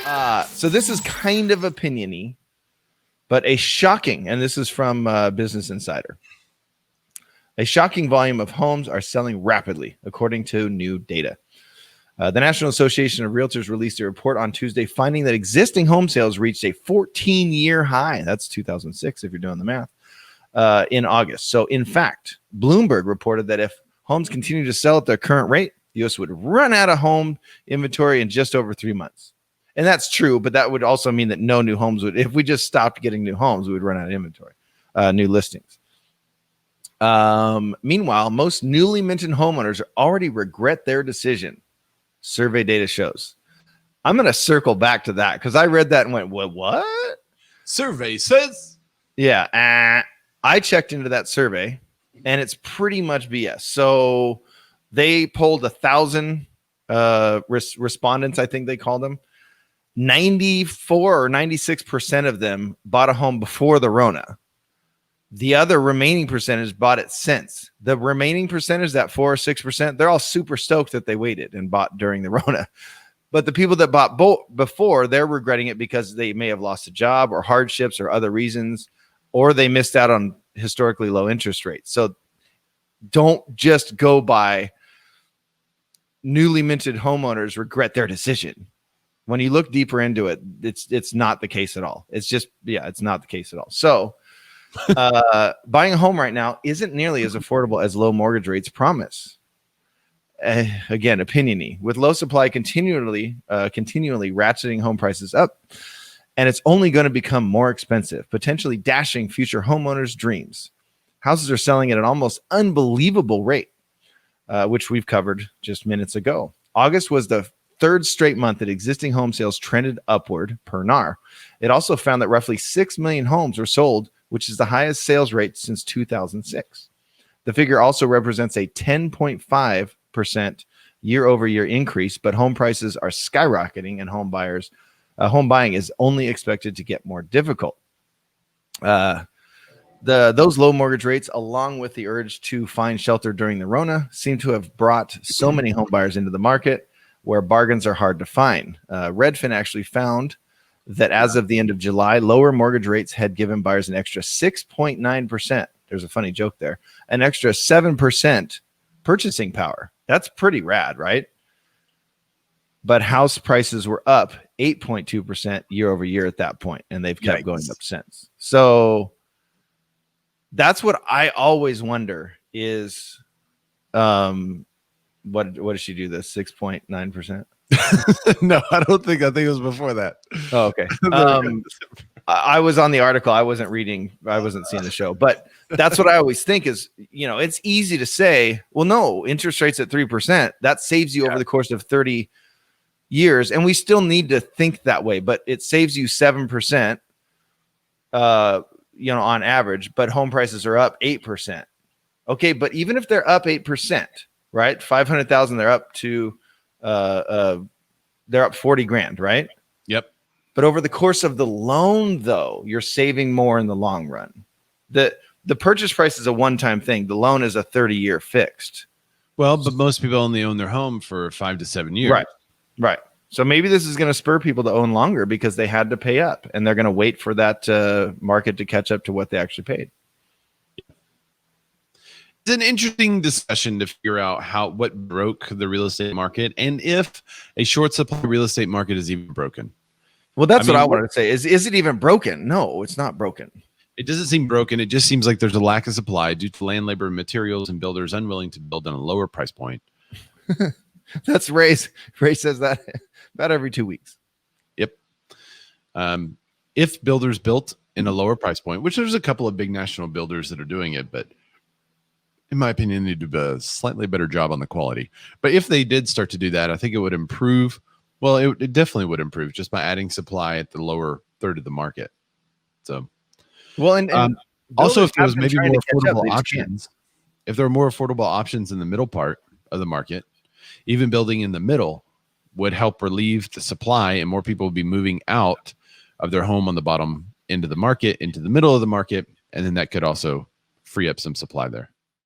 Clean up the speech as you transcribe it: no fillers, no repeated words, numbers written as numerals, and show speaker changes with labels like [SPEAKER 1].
[SPEAKER 1] So this is kind of opiniony, but a shocking, and this is from Business Insider. A shocking volume of homes are selling rapidly, according to new data. The National Association of Realtors released a report on Tuesday finding that existing home sales reached a 14-year high. That's 2006, if you're doing the math, in August. So, in fact, Bloomberg reported that if homes continue to sell at their current rate, the U.S. would run out of home inventory in just over 3 months. And that's true, but that would also mean that no new homes would, if we just stopped getting new homes, we would run out of inventory, new listings. Meanwhile, most newly minted homeowners already regret their decision. Survey data shows. I'm going to circle back to that because I read that and went, what?
[SPEAKER 2] Survey says.
[SPEAKER 1] Yeah. I checked into that survey and it's pretty much BS. So they polled 1,000 respondents, I think they called them. 94 or 96% of them bought a home before the Rona. The other remaining percentage bought it since. The remaining percentage, that 4 or 6%, they're all super stoked that they waited and bought during the Rona. But the people that bought before, they're regretting it because they may have lost a job or hardships or other reasons, or they missed out on historically low interest rates. So don't just go by newly minted homeowners regret their decision. When you look deeper into it, it's not the case at all. It's just, it's not the case at all. So buying a home right now isn't nearly as affordable as low mortgage rates promise. Again, opiniony. With low supply continually ratcheting home prices up, and it's only going to become more expensive, potentially dashing future homeowners' dreams. Houses are selling at an almost unbelievable rate, which we've covered just minutes ago. August was the third straight month that existing home sales trended upward per NAR. It also found that roughly 6 million homes were sold, which is the highest sales rate since 2006. The figure also represents a 10.5% year-over-year increase, but home prices are skyrocketing and home buying is only expected to get more difficult. Those low mortgage rates, along with the urge to find shelter during the Rona, seem to have brought so many home buyers into the market where bargains are hard to find. Redfin actually found that as of the end of July, lower mortgage rates had given buyers an extra 6.9%. There's a funny joke there. An extra 7% purchasing power. That's pretty rad, right? But house prices were up 8.2% year over year at that point, and they've kept going up since. So that's what I always wonder is, what does she do this 6.9%?
[SPEAKER 2] No, I think it was before that.
[SPEAKER 1] Oh, okay. I was on the article. I wasn't reading. I wasn't seeing the show, but that's what I always think is, it's easy to say, well, no, interest rates at 3%, that saves you over the course of 30 years. And we still need to think that way, but it saves you 7%, on average, but home prices are up 8%. Okay. But even if they're up 8%, right? 500,000, they're up to, they're up 40 grand, right?
[SPEAKER 2] Yep.
[SPEAKER 1] But over the course of the loan, though, you're saving more in the long run. The purchase price is a one-time thing. The loan is a 30-year fixed.
[SPEAKER 2] Well, but most people only own their home for 5 to 7 years.
[SPEAKER 1] Right. So maybe this is going to spur people to own longer because they had to pay up, and they're going to wait for that market to catch up to what they actually paid.
[SPEAKER 2] It's an interesting discussion to figure out what broke the real estate market and if a short supply real estate market is even broken.
[SPEAKER 1] Well, that's what I wanted to say. Is it even broken? No, it's not broken.
[SPEAKER 2] It doesn't seem broken. It just seems like there's a lack of supply due to land, labor, materials, and builders unwilling to build on a lower price point.
[SPEAKER 1] That's Ray. Ray says that about every 2 weeks.
[SPEAKER 2] Yep. If builders built in a lower price point, which there's a couple of big national builders that are doing it, but in my opinion, they do a slightly better job on the quality. But if they did start to do that, I think it would improve. Well, it definitely would improve just by adding supply at the lower third of the market. So,
[SPEAKER 1] well, and
[SPEAKER 2] also if there was maybe more affordable options, if there were more affordable options in the middle part of the market, even building in the middle would help relieve the supply, and more people would be moving out of their home on the bottom end of the market into the middle of the market, and then that could also free up some supply there.